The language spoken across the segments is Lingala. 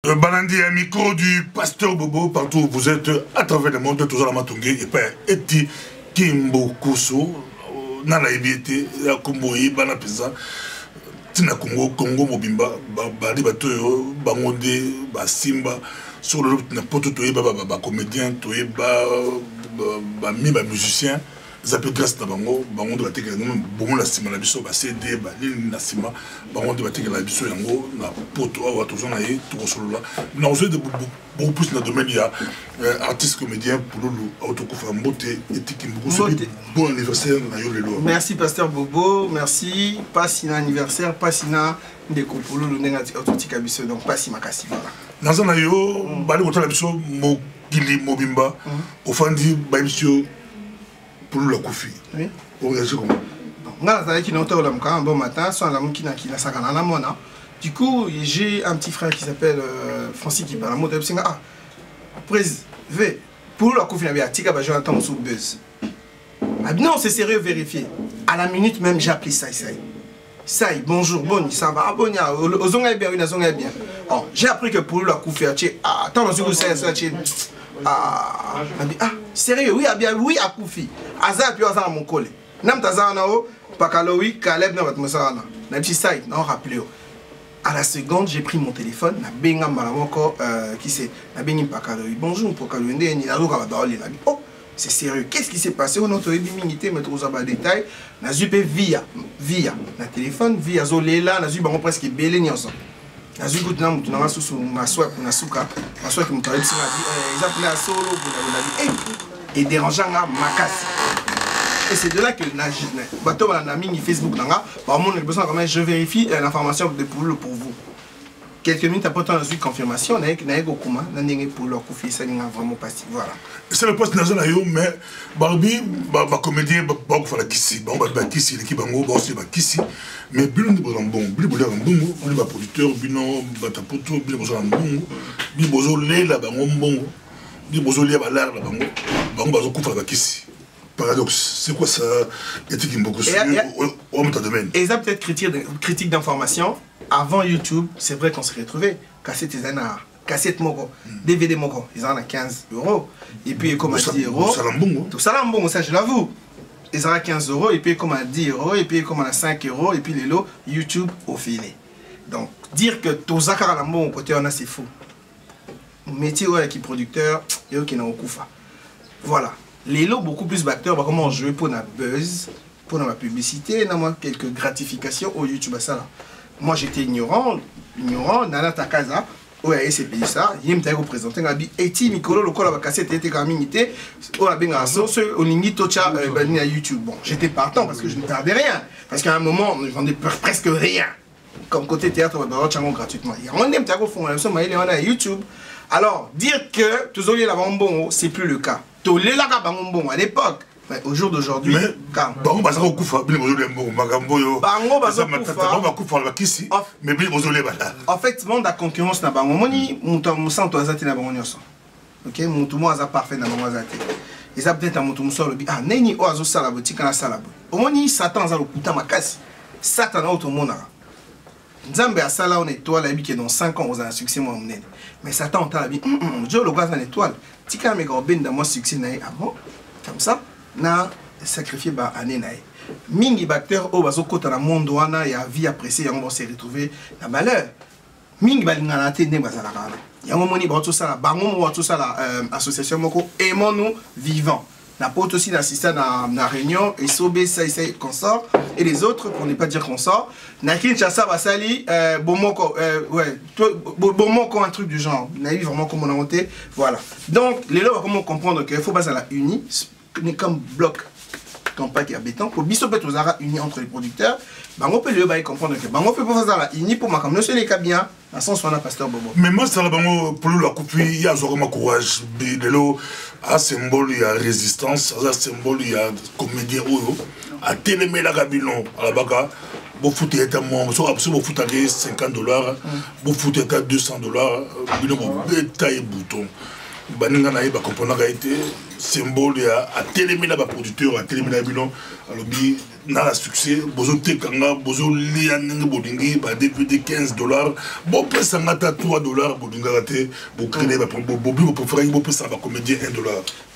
Balandi à micro du pasteur Bobo, partout où vous êtes, à travers le monde, toujours la matongé, et pas eti Kimbo Koso, Nana Ebiete, la Komboye, Banapesa, Tina Congo, Congo Mobimba, Bali Batoyo, Bangonde, Basimba, sur le n'importe quoi, comédien, musicien. Zappé grâce à Bango, Bango de la Teke, Bango la Sima, la Bisso, CD, Balin, la Sima, Bango de la Teke, la Bisso, Yango, la Poto, Watozon, tout sur là. Nous avons beaucoup plus dans le domaine, il y a artistes, comédiens, Pouloulou, Autokofa, Mbote, et Tikimboku. Bon anniversaire, Nayo. Merci, Pasteur Bobo, merci. Pas si anniversaire, pas si na de Pouloulou, Nengati, Autotika Bisso, donc pas si Makasi. Dans un Nayo, Bali, Wota, la Bisso, Mokili, Mobimba, Ofandi, Baibisio. Pour le Koufi. Oui. On réagit comment? Bon matin, du coup, j'ai un petit frère qui s'appelle Francis qui parle. Ah, pour le Koufi, j'entends sous buzz. Ah non, c'est sérieux, vérifié. À la minute même, j'ai appelé ça. Ça, bonjour, bon, ça va, bon, bien. J'ai appris que pour le Koufi, attends, ah, sérieux, oui, oui, à Koufi. Aza, puis Aza, mon collègue. Nam Tazanao, Pakaloui, Caleb, n'a pas de petit site, non, rappelez-vous. À la seconde, j'ai pris mon téléphone, n'a benga malamoko, qui c'est, n'a bengi Pakaloui. Bonjour, Pakaloui, ni la roue, oh, c'est sérieux. Qu'est-ce qui s'est passé? On a trouvé des minutes, mais trop de détails. N'a zupe via, la téléphone, via Zolela, n'a zupe presque belé ni ensemble. Nazu gout na mutu na masusu maswa na suka maswa ki mutari bisi ngadi exemple na solo na et dérangeant nga makasi. Et c'est de là que na bato na mingi Facebook nanga ba mon besoin quand même je vérifie l'information de pour vous. Quelques minutes après on a eu confirmation na eko kuma na ndenge pour leur Koufi ça nga vraiment passé voilà. C'est le poste national yo mais Barbie ba comédien ba ko fala kisi ba kisi l'équipe bango ba aussi ba kisi mais bilo ndi bon bilo mbongo on ba producteur bino batapoto bilo bozo mbongo bilo bozo lela bango mbongo bilo bozo lela ba lar bango bazo ko fala kisi. Paradoxe, c'est quoi ça? Éthique beaucoup sur le domaine. Et ça peut-être critique d'information. Avant YouTube, c'est vrai qu'on s'est retrouvés. Cassette, ils en ont cassette moko, DVD moko, ils en ont 15 €. Et puis comme à 10 €. Tout ça là bon, ça je l'avoue. Ils en ont 15 € et puis comme à 10 €, et puis comme à 5 € et puis les lots YouTube au filet. Donc dire que tout ça car bon au côté on a c'est faux. Métier ouais qui producteur, et qui n'a aucun fa. Voilà. Les lots beaucoup plus d'acteurs, bah, comment jouer pour la buzz, pour la publicité, quelques gratifications au YouTube à ça là. Moi j'étais ignorant, Nana Takaza, ouais c'est payé ça, il me t'a représenté, ngabi eti mikolo le la cassette était quand même été, on a bien garçon, ce olingi tocha à YouTube. Bon, j'étais partant parce que je ne perdais rien, parce qu'à un moment on ne vendait presque rien. Comme côté théâtre, on va gratuitement. Et on aime t'ago fond, on a YouTube. Alors dire que tous les bon, c'est plus le cas. Tous les bon à l'époque. Au jour d'aujourd'hui, Bango baza ko kufa bili bozole mbongo makambo yo Bango baza kufa la kisi mais bili bozole bala en fait monde la concurrence na bango moni muto musanto azati na bango nyoso OK muto mo aza parfait na bango azati et ça peut-être muto musolo bi ah neni o azo sala botika na sala bo omoni satan za lokuta makasi satan na otomona Nzambe asala on étoile abi que dans 5 ans on a un succès moi monene mais satan on t'a bi Dieu le gaz en étoile tika me gorben dans moi succès na avant comme ça na sacrifié ba année nae mingi bacteur o bazo kota na monde wana ya vie appréciée yango se retrouver na malheur mingi balingana te ne bazala kana yango moni ba to sala bango mo to sala association moko aimons-nous vivants na poto aussi d'assister na réunion et sobe ça consort et les autres pour ne pas dire consort na Kinshasa basali bomoko ouais bomoko un truc du genre na eu vraiment comme on a monté voilà donc les lois comment comprendre que il faut pas à la uni comme bloc campagne à béton pour biso peut aux unis entre les producteurs on peut le comprendre que on peut pas faire la uni pour ma comme le les cas bien à sens on a pasteur Bobo mais moi ça là pour la coupe il y a vraiment courage de l'eau à symbole il y a résistance à symbole il y a comédien ou à télémé la gabilon à la baka vous foutez à moi vous foutez $50 vous foutez à $200 bino détail bouton baninga na ba comprendre a été symbole à télémina ba producteur à télémina bilan alobi na la succès bozo tekanga bozo lia ningi bodingi ba DVD $15 bon pesa ngata $3 bodinga raté bo créer ba bobi bo faire bo pesa ba comédien $1.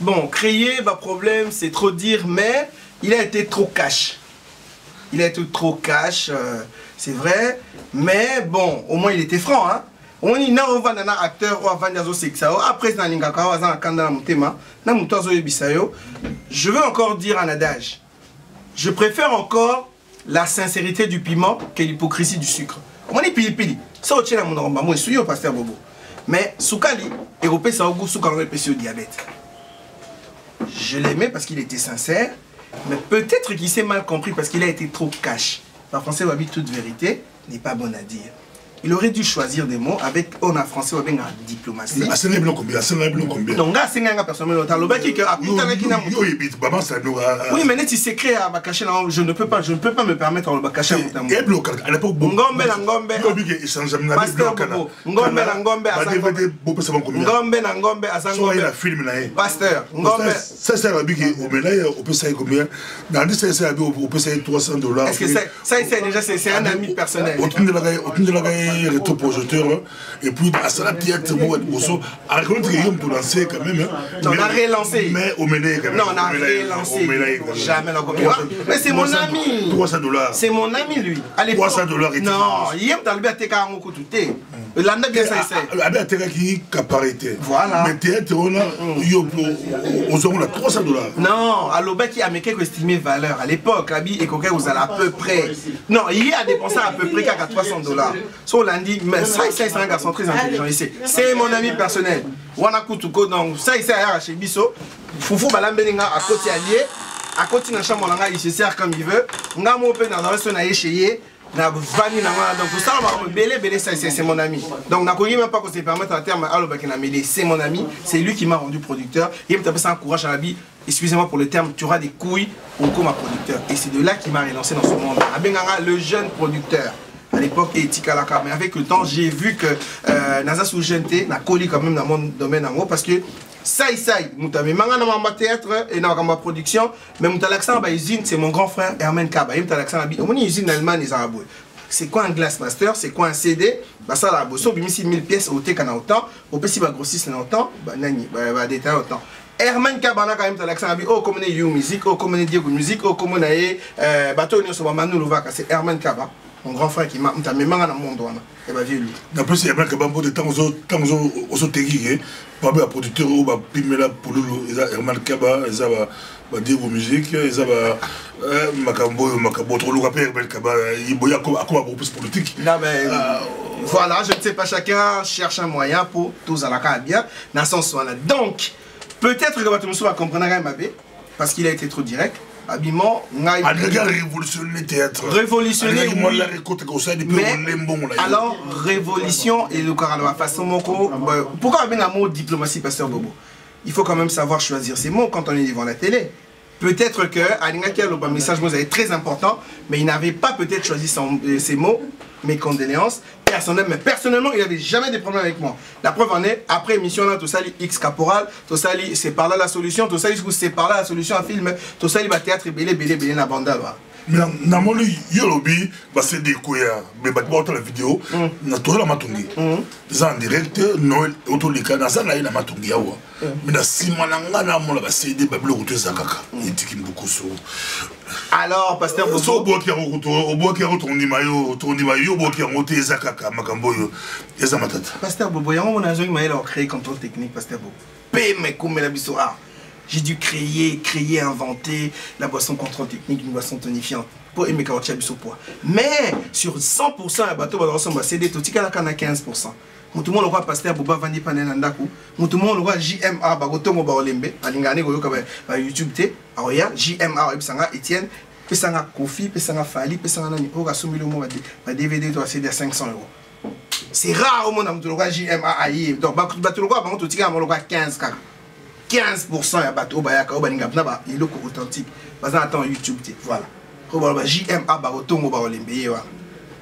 Bon, créer ba problème c'est trop dire mais il a été trop cash. Il a été trop cash, c'est vrai, mais bon, au moins il était franc hein. On y a un acteur ou avant d'azo sexao après dans l'ingaka ou dans kanda mutema na mutozo yebisayo. Je veux encore dire un adage. Je préfère encore la sincérité du piment que l'hypocrisie du sucre. On est pili ça au tchela mon romba moi suis au pasteur Bobo. Mais soukali européen ça au goût soukali au diabète. Je l'aimais parce qu'il était sincère, mais peut-être qu'il s'est mal compris parce qu'il a été trop cash. En français, toute vérité n'est pas bonne à dire. Il aurait dû choisir des mots avec on a français ou bien en diplomatie. Ah, c'est combien? Donc là, c'est un personne le oui, mais net il s'écrit à Bakaché, je ne peux pas me permettre à Bakaché. À l'époque, Pasteur, ça c'est la big au médaille au PSA combien? Dans les CSA au PSA $300. Est-ce que ça déjà c'est un ami personnel? Rétroprojecteur et puis à ça théâtre à raconter pour lancer quand même on a relancé mais au médaille quand même non on a relancé jamais la copie mais c'est mon ami $300 c'est mon ami lui à l'époque $300 non il aime dans le BATK à mon côté l'année bien ça essaie la BATK qui caparité voilà mais théâtre on a aux on a $300 non à l'obé qui a mis quelque estimé valeur à l'époque Abi et coquin vous allez à peu près non il a dépensé à peu près qu'à $300 so lundi mais ça c'est un garçon très intelligent ici c'est mon ami personnel wana kutuko donc ça c'est à chez biso foufou balambelinga à côté allié à côté na chambre langa il se sert comme il veut nga mo pe na reste na yesheye na vani na wana donc ça va belé ça c'est mon ami donc na koyi même pas qu'on se permettre à terme à l'obakina mais c'est mon ami c'est lui qui m'a rendu producteur il me tape ça encourage à la vie excusez-moi pour le terme tu auras des couilles pour comme un producteur et c'est de là qu'il m'a relancé dans ce monde Abenganga le jeune producteur à l'époque et Tikalaka mais avec le temps j'ai vu que Naza Soujente n'a collé quand même dans mon domaine en gros parce que ça mutame manga na ma théâtre et na ma production mais mutalaksan ba usine c'est mon grand frère Herman Kaba mutalaksan abi on usine Allemagne les arabes c'est quoi un Glassmaster c'est quoi un CD bah ça la bosso bimisi 1000 pièces au té kana autant au pesi ba grossiste na autant ba nani ba détail autant Herman Kabana quand même talaksan abi oh comme you musique oh comme Diego musique oh comme na bato ni so ba manu lovaka c'est Herman Kaba mon grand frère qui m'a mis dans le monde et bah vieux lui. D'après c'est Herman Kaba de temps aux techniques pas bien producteur ou bah pimela pour le Herman Kaba ils va dire vos musiques ils va macabo trop lourd après Herman Kaba il boya comme à quoi plus politique. Non mais voilà je ne sais pas chacun cherche un moyen pour tous à la cas bien dans son sens là donc peut-être que votre monsieur va comprendre Mbappé parce qu'il a été trop direct. Habillement, révolutionner le théâtre. Révolutionner, oui. Mais alors, révolution et le caractère de façon moko. Pourquoi avec un mot diplomatie, pasteur Bobo? Il faut quand même savoir choisir ses mots quand on est devant la télé. Peut-être que Alingakia le message vous est très important, mais il n'avait pas peut-être choisi ses mots. Mes condoléances personnelles, mais personnellement il n'avait jamais de problème avec moi. La preuve en est, après émission là, tout ça X Caporal, tout ça c'est par là la solution, tout ça c'est par là la solution à film, tout ça il va théâtre belé na banda là. Mais na moni yolobi ba c'est des koya mais ba pas la vidéo na to la matungi ça en direct Noël autolika na ça na ina matungi yawa mais na simana ngana mo la ba c'est des bablo ko zakaka itiki beaucoup so alors pasteur Bobo so bo ki retourne mayo bo ki monter zakaka makambo yo eza matata pasteur Bobo yango mona zo maïla créer contrôle technique pasteur Bobo pe me comme la biso j'ai dû créer, inventer la boisson contrôle technique, une boisson tonifiante pour aimer quand tu poids. Mais sur 100%, le bateau va ressembler à CD, tout le monde a 15%. Tout le monde voit pasteur Boba Vandi Panenandaku. Tout le monde voit JMA, Bagotongo Baolembe, Alingane Goyoka YouTube T. Alors il y a JMA, Etienne, Pesanga Kofi, Pesanga Fali, Pesanga Nani, Oga Soumilo Mo, DVD doit céder à 500 €. C'est rare au monde, on voit JMA Aïe. Donc, bateau voit, tout le monde voit 15 cas. 15% ya bato bayaka obaninga na il est authentique parce attend YouTube voilà JMA ba otongo ba olembe yewa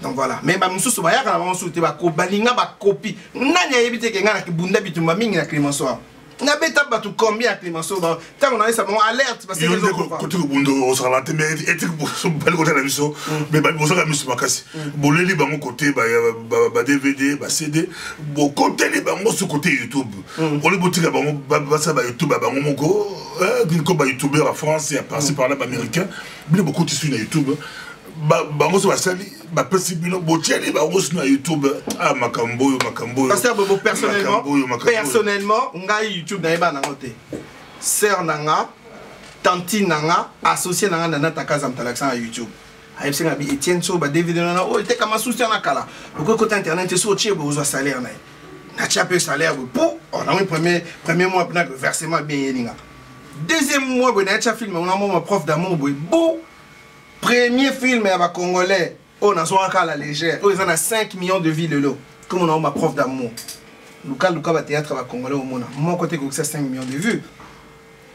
donc voilà mais ba mususu bayaka na ba mususu te ba ko baninga ba copie nani ayebite ke ngana ki bunda bitumba mingi na Clémenceau Na beta batou combien Clémenceau ba tant on a ça bon alerte parce que les autres côté bundo on sera là mais et bal côté la mission mais ba bozo la mission makasi boleli bango côté ba DVD ba CD bon côté les bango ce côté YouTube on le botika bango ba ça ba YouTube bango moko ko ba YouTuber en France et passé par là ba américain bien beaucoup tissu na YouTube bango so basali ba possible botieli bango sur YouTube ah makambo parce que bon personnellement ngai YouTube na ba na ngote sœur nanga tanti nanga associé nanga na takaza mtalaksa na YouTube ayebse nga bi Etienne so ba David na o te kama souci na kala ko côté internet so tie bo zo salaire na tia peu salaire pour on a un premier mois na versement bien yelinga deuxième mois bo na tia film on a mon prof d'amour bo premier film à Congolais, on a soit à la légère, on a 5 millions de vues de l'eau. Comme on a ma prof d'amour. Lucas va théâtre à Congolais au monde. Mon côté que c'est 5 millions de vues.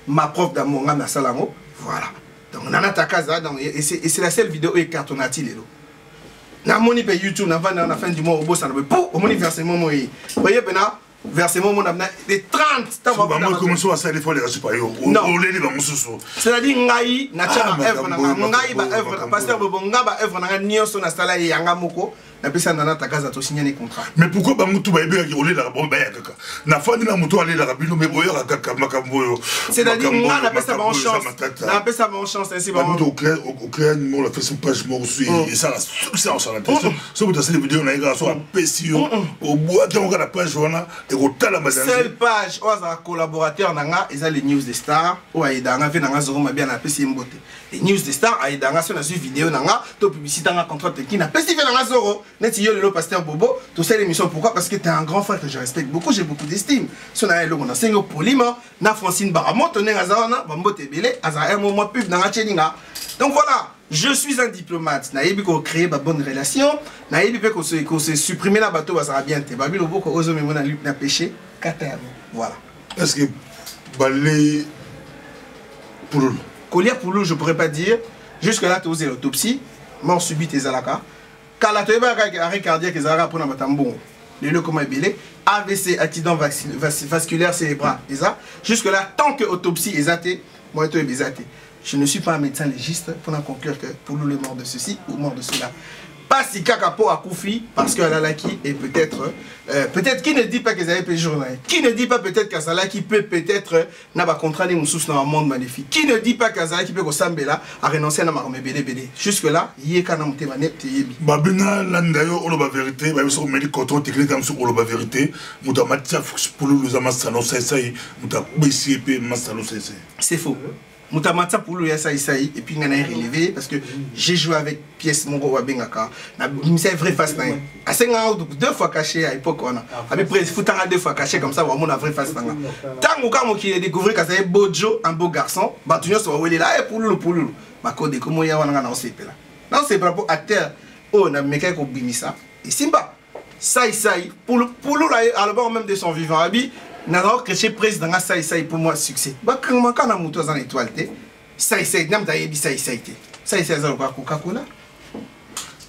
Ma prof d'amour, on a Salamo. Voilà. Donc on a ta casa et c'est la seule vidéo et cartonati l'eau. Na moni pe YouTube na la fin du mois au boss ça ne pas au moni versement moi. Voyez pena versement mon amna les 30 temps va moi commencer à salir les races pas yo on les ba mususu c'est-à-dire ngai na tia ba œuvre na ngai ba œuvre pasteur bobonga ba œuvre na nyonso na sala yanga moko na pesa na takaza to signer contrat mais pourquoi ba mutu ba ebe on les la ba ya kaka na fandi na mutu aller la rabino mais boyo kaka makambo yo c'est-à-dire nga na pesa ba chance na pesa ba chance ainsi ba mutu au créer mon la Facebook page mo aussi et ça la succès en la tête so vous dans les vidéos na ira so apesio au bois qui on la page wana seule page où un collaborateur nanga ils ont les news des stars ou aidanga fait nanga zoro bien na pesi mbote les news des stars aidanga sur la vidéo nanga to publicité nanga contrat qui na pesi fait nanga zoro net yo le pasteur Bobo tout ça l'émission pourquoi parce que tu es un grand frère que je respecte beaucoup j'ai beaucoup d'estime son na le on a singo polima na Francine Baramo tonné ngazana ba mbote belé azara un moment pub nanga cheninga donc voilà. Je suis un diplomate. Naïbi ko créer ba bonne relation. Naïbi pe ko se supprimer la bateau ça va bien te. Babi lobo ko ozo memona lup na péché katerno. Voilà. Est-ce que balé pour collier pour je pourrais pas dire jusque là tu osé l'autopsie, mort subite et zalaka. Kala to eba arrêt cardiaque et zalaka pour na matambon. Le comment belé AVC accident vasculaire cérébral. Ça jusque là tant que autopsie ezate, moi to ebezate. Je ne suis pas un médecin légiste pour en conclure que pour nous le mort de ceci ou mort de cela. Pas si kakapo a Koufi parce que Alalaki est peut-être qui ne dit pas qu'ils avaient payé journal. Qui ne dit pas peut-être qu'Azalaki peut peut-être n'a pas contraint des sous dans un monde magnifique. Qui ne dit pas qu'Azalaki peut Sambela a renoncé à la marme BD. Jusque là, yé kana mutemane teyebi. Babina landayo oloba vérité, ba biso meli coton technique am sur oloba vérité, muta matia pour nous amasano sai muta BCP masalo sai. C'est faux. Moutamata pour lui ça et puis on a relevé parce que j'ai joué avec pièce Mongo Wabengaka na c'est vrai face na à 5 ans deux fois caché à l'époque on a à peu près foutanga deux fois caché comme ça on a vrai face na tango quand qui a découvert que c'est Bojo un beau garçon batunyo so wele là pour lui ba code comment ya wana na osepe là non c'est pas pour acteur on a meka ko bimisa et simba ça pour là alors même de son vivant abi n'alors que chez président ça pour moi succès bah comment quand on monte dans l'étoile ça n'aime d'ailleurs ça ça quoi Coca-Cola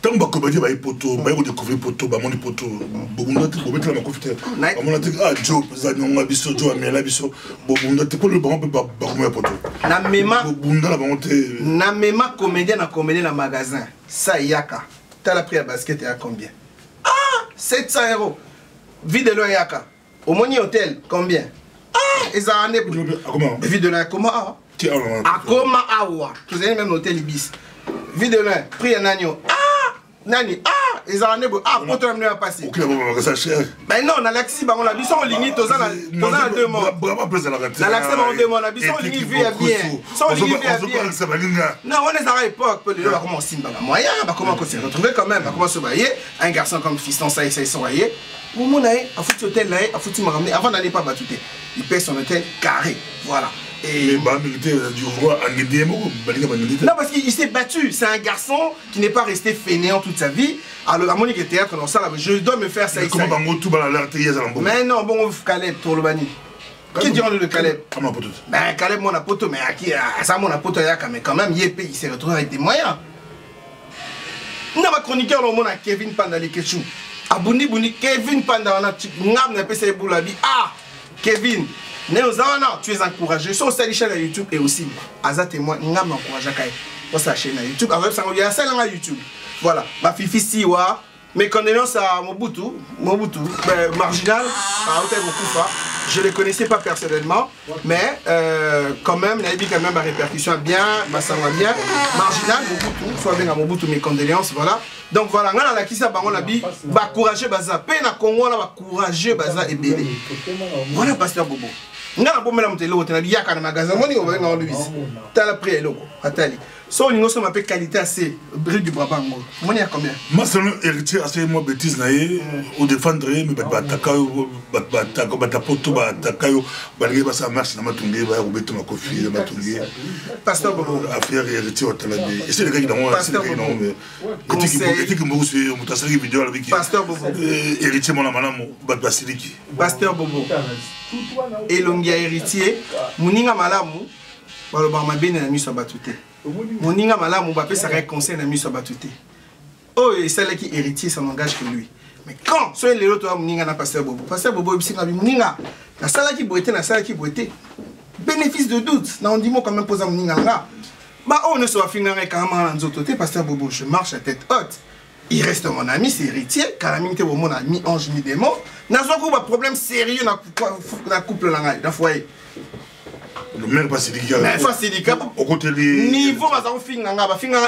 tant que comédie bah poto bah il découvrir poto bah mon poto bon on a tout mettre la confite on a dit ah Joe ça non on a biso Joe mais la biso bon on a tout pour le bon peut pas comment poto na mema bunda la bonté na mema comédien na magasin ça yaka t'as la prix à basket à combien 700 €. Vie de l'Oyaka. Au Moni Hôtel, combien? Ils ont un vie de l'Oyaka. Comment? À comment awa? Vous avez même l'hôtel Ibis. Vie de l'Oyaka. Prix à Nagno. Nani. Ils ont un pour toi, à passer. Ok, ça cher. Ben non, on a l'accès, on a vu son ligne, tous en 2 mois. On a l'accès en 2 mois, on a vu son ligne via bien. Son ligne via bien. Non, on est à l'époque, on va commencer à moyen, on va commencer à se retrouver quand même, on va commencer à voyer. Un garçon comme fiston, ça, ils sont voyés. Pour mon aïe, à foutre hôtel là, à foutre m'a ramené avant d'aller pas battre. Il paie son hôtel carré. Voilà. Et non, parce qu'il s'est battu. C'est un garçon qui n'est pas resté fainéant toute sa vie. Alors, à mon théâtre, dans ça, je dois me faire ça. Mais non, bon, Caleb, pour le bani. Qui dit le Caleb? Ben, Caleb, mon apoto, mais à qui? Ça, mon apoto, mais quand même, il s'est retrouvé avec des moyens. Non, ma chroniqueur, le monde a Kevin Pandali Kechou. Abouni Bouni, Kevin Pandali, Ngam n'a pas essayé Boulabi. Ah, Kevin. Tu es encouragé. Sur sa chaîne YouTube et aussi, Aza témoin, on m'encourage à pour sa chaîne YouTube. Il y a celle sur YouTube. Voilà. Ma fifi Siwa. Mes condoléances à Mobutu, marginal, à Hôtel Okufa. Je ne le connaissais pas personnellement, mais quand même, il y a quand même ma répercussion bien, ça va bien. Marginal, Mobutu, soit bien à Mobutu, mes condoléances, voilà. Donc voilà, on a qui ça, on a dit, courageux, baza, peine à Congo, on a courageux, baza et belé. Voilà, pasteur Bobo. On a un bon mélange de l'eau, on a dit, il y a un magasin, on a un Louis. Tu as la prière, l'eau, Atali. Si on a une qualité assez brille du Brabango, on y a combien? Moi, c'est un héritier assez moi bêtise, ou défendre, mais batakayo, batapoto, batakayo, balé, ça marche, na matungé, va roubeto ma coffee, na matungé. Pasteur Bobo. Affaire héritier au Talabé. Et c'est le gars qui dans moi, c'est le gars qui dans moi. Et qui me c'est mon tassari vidéo avec qui. Pasteur Bobo. Héritier mon amana, basiliki. Pasteur Bobo. Et l'ongia héritier, Mouninga Malamu, Baloba Mabene na miso batute. Moninga Malamu Mbappé ça conseil na miso batute. Oh, et celle qui héritier ça n'engage que lui. Mais quand soit les autres Moninga na Pasteur Bobo. Pasteur Bobo il s'est Moninga. La salle qui boité na salle qui boité. Bénéfice de doute. Na on dit moi quand même poser Moninga là. Bah on ne soit finir quand même en autres Pasteur Bobo je marche à tête haute. Il reste mon ami, c'est héritier. Calamité au mon ami ange ni démon. N'a pas problème sérieux dans la couple là dans foyer. Le maire pas syndicat. Mais pas syndicat. Au côté des niveau va en finir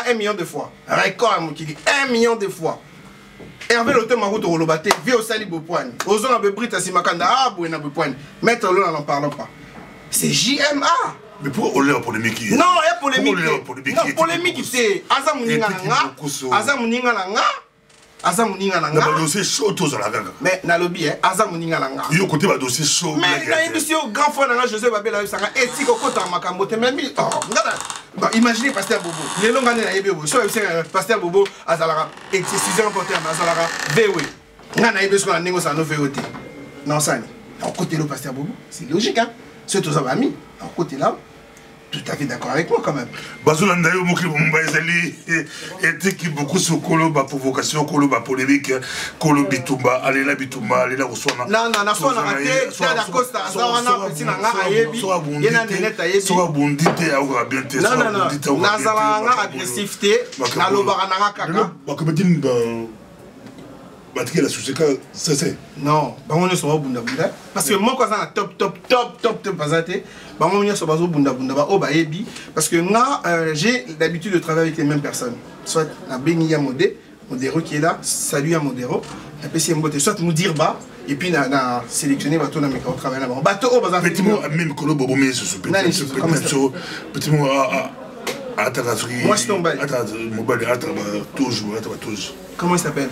1 million de fois. Record qui dit 1 million de fois. Hervé l'auteur Maroto Rolobate, vie au sali Bopoine. Aux hommes à Brita Simakanda, ah, Bouena Bopoine. Mettre l'eau, n'en parlons pas. C'est JMA. Mais pour on l'air polémique. Non, il y a polémique. Non, polémique, c'est Azamuninga Nanga. Azamuninga Nanga. Azamuninga Nanga. Le dossier chaud, tous à la gaga. Mais na lobby, Azamuninga Nanga. Il y a côté le dossier chaud. Mais il y a une émission grand fois Nanga, Joseph Babel, Sanga, éthique au côté de Makambo. Oh, imaginez Pasteur Bobo. Les longues années, il y a soit Pasteur Bobo, Azalara, et c'est 6 ans pour terme, Azalara, VW. Nana, il y a besoin de négocier un VOT. Non, ça, au côté de Pasteur Bobo, c'est logique, hein. C'est tous amis, au côté là. Tout à fait d'accord avec moi quand même. Bazolanda yo mokili bomba ezali et qui beaucoup sur kolo ba provocation kolo ba polémique kolo bitumba alela roswana. Non na sona raté tada costa azana petit nanga ayebi yena neneta ayebi. So bondité a bien te. Non nazala nga agressivité na lobaka nanga kaka. Ba kometine ba batike la suseka c'est. Non, ba on est sur bunda bunda parce que moi quand ça top bazate. Parce que moi, j'ai l'habitude de travailler avec les mêmes personnes. Soit la Benia Modero qui est là, salut à Modero, la PCM Boté, soit Moudirba, et puis on a sélectionné bateau dans mes travail là-bas. Bateau au bazar. Petit mot, même Kolo Bobomé, ce petit mot à Tarasri. Moi, je tombe. Comment il s'appelle?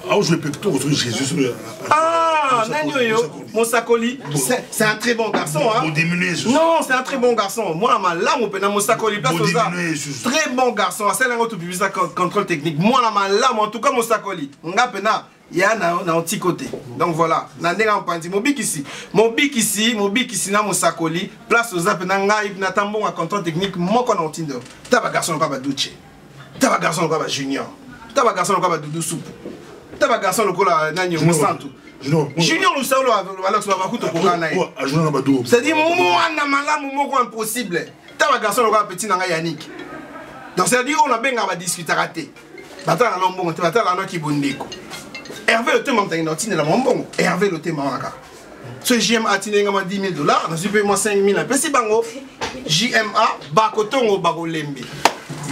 Ah, je vais pecto, Jésus. Ah, Nanyoyo, Monsakoli, c'est un très bon garçon. Hein? Non, c'est un très bon garçon. Moi, ma lame, on peut dans Monsakoli, place aux arts. Très bon garçon. C'est un autre publicité contrôle technique. Moi, ma lame, en tout cas, Monsakoli. On a pena. Il y a un petit côté. Donc voilà. Nandega Mpanti. Mon bic ici, na Monsakoli. Place aux arts, pena, il n'a pas bon contrôle technique. Moi, qu'on a un tinder. T'as pas garçon, pas Douche. T'as pas garçon, pas Junior. T'as pas garçon, pas Doudou Soupe. T'as pas garçon, le Nanyo Monsanto. Junior nous savons alors va coûter pour gagner. C'est-à-dire moi na malamu moko impossible. Ta ba garçon le petit na Yannick. Donc c'est-à-dire on a bien va discuter raté. Bata na lombongo, bata na no ki bondeko. Hervé le thème en notine la lombongo. Hervé le thème en aka. Ce JMA tine ngama $10,000, na super moi 5,000 un peu si bango. JMA bakotongo bagolembe.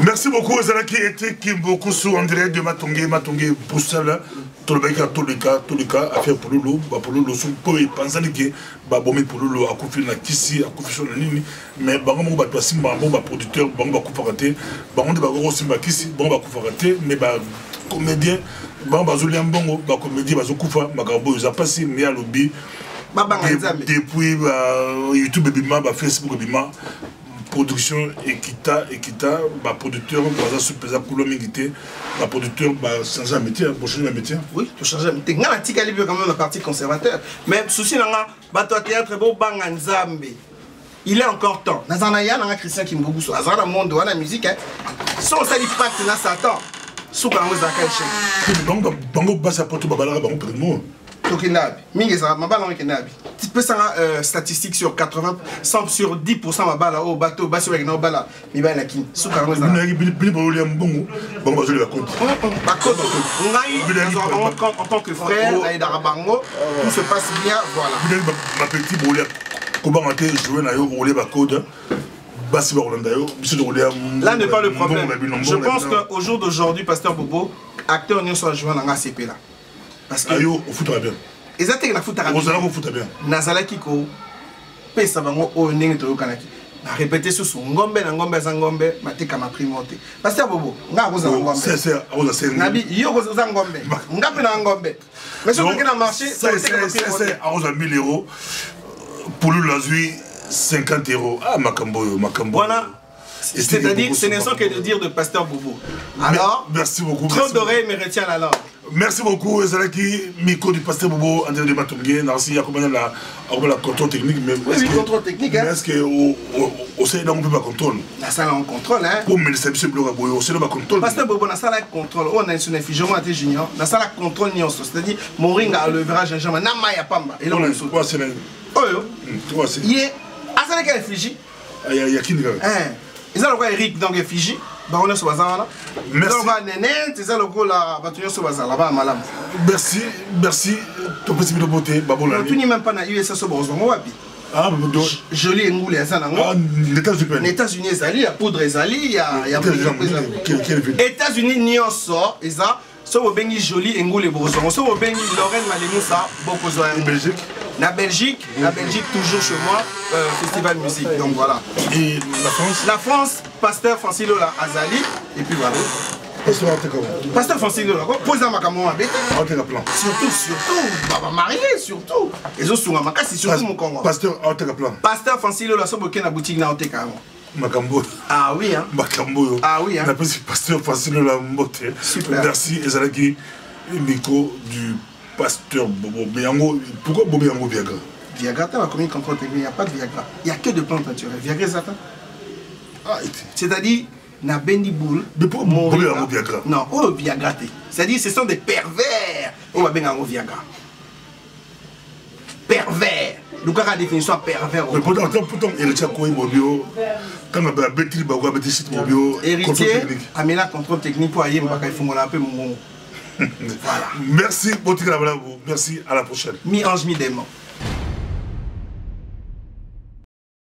Merci beaucoup aux gens qui étaient beaucoup sur en direct de Matongé Boussala. Tout le cas, affaire pour le sous pour y penser que Babomé pour le à confier la Kissi, à confier sur la ligne, mais Bango va passer, bon, producteur, bon, va couper, Bango de Bago aussi, Kissi, bon, va couper, mais comédien, bon, Bazolian Bongo, comédien, Bazokoufa, Magabo, ils ont passé, mais à lobby, depuis YouTube, Facebook, production Ekita, producteur, producteur, changer un métier, pour changer un métier. Oui, pour changer un métier. On a un quand même le parti conservateur. Mais souci, on a théâtre beau Banganzambe. Il est encore temps. Dans un aïe, on a Christian qui me beaucoup sur le monde, on a la musique. Si on s'allie pas, c'est Satan. Sous Bango Zakaï. Bango basse à Porto Babala, Bango Primo. Tokindabi. Mingeza, ma balle en Kenabi. Tu peux ça statistique sur 80, 100 sur 10% ma balle au bateau, basse avec nos balles. Mi balle la kin. Sous carrément ça. En tant que frère, tout se passe bien, voilà. Ma petite boule, comment on a joué na yo rouler ba code. Là n'est pas le problème. Je pense qu'au jour d'aujourd'hui, Pasteur Bobo, acteur n'y soit joué dans la CP là. Parce que. Ayo, au foot bien. Exactement, au foot bien. Au foot bien. Nazala Kiko, pesa bango o ndenge to kanaki. Na répéter sur son ngombe na ngombe za ngombe, matika ma primote. Pasteur Bobo, nga ko za ngombe. C'est Nabi yo ko za ngombe. Nga pe na ngombe. Mais sur que na marché, c'est à 1000 €. Pour le lazui 50 €. Ah, Makambo. Voilà. C'est-à-dire, ce n'est sans que de dire de Pasteur Bobo. Alors, merci beaucoup. Trop d'oreilles me retient la langue. Merci beaucoup, Ezalaki, Miko du Pasteur Bobo, André de Matongué, Narcy, il y a la contrôle technique. Oui, contrôle technique. Mais est-ce qu'on sait qu'on peut pas contrôler? La salle en contrôle, hein. Pour me c'est bloqué, on sait pas contrôle. Pasteur Bobo, la salle en contrôle, on a une infigement à tes juniors, la salle en contrôle, c'est-à-dire, mon ring à leverage, jamais, Namaya Pamba. Et là, on est sauté. Oh, yo. Il est. Ah, ça n'est qu'à réfléchir. Il y a qui n'est pas. Ils ont le Eric dans les Fiji. Baronne sur Bazar. Merci. Ils ont Nénet, ils ont le go la bataille sur Bazar là-bas à Malam. Merci. Ton petit de beauté, Babola. Tu n'es même pas na USA sur Bazar. Ah, joli ngoule à ça. Ah, les États-Unis. Les États-Unis, il y a poudre, il y a. États-Unis, n'y en sort, ils ont. So bengi joli ngoule Bazar. So bengi Lorraine Malemoussa, beaucoup de Belgique. La Belgique toujours chez moi, festival musique, donc voilà. Et la France? La France, Pasteur Francilo Azali, et puis voilà. Pasteur Francilo, pose un macamon avec. Surtout, Baba marié, surtout. Et je suis c'est surtout mon Congo. Pasteur Francilo, la sobo na boutique na Oteka. Makambo. Ah oui, hein. Makambo. Ah oui, hein. On appelle Pasteur Francilo la Mbote. Super. Merci, Ezalaki, Miko du Pasteur Bobo. Pourquoi Bobo Yango Viagra? Viagra, tu as commis contrôle technique, il n'y a pas de Viagra. Il n'y a que de plantes naturelles. Viagra, c'est ça. C'est-à-dire, na bendi boule. Mais pourquoi Bobo Yango Viagra? Non, oh Viagra. C'est-à-dire, ce sont des pervers. Oh, Bobo Yango Viagra. Pervers. Donc, la définition pervers. Mais pourtant, héritier Koué Mobio, quand on a bêtis, on a bêtis Mobio. Héritier, Amina contrôle technique pour aller, il faut un peu mon. Voilà. Merci, merci, à la prochaine. Mi-ange, mi-démon.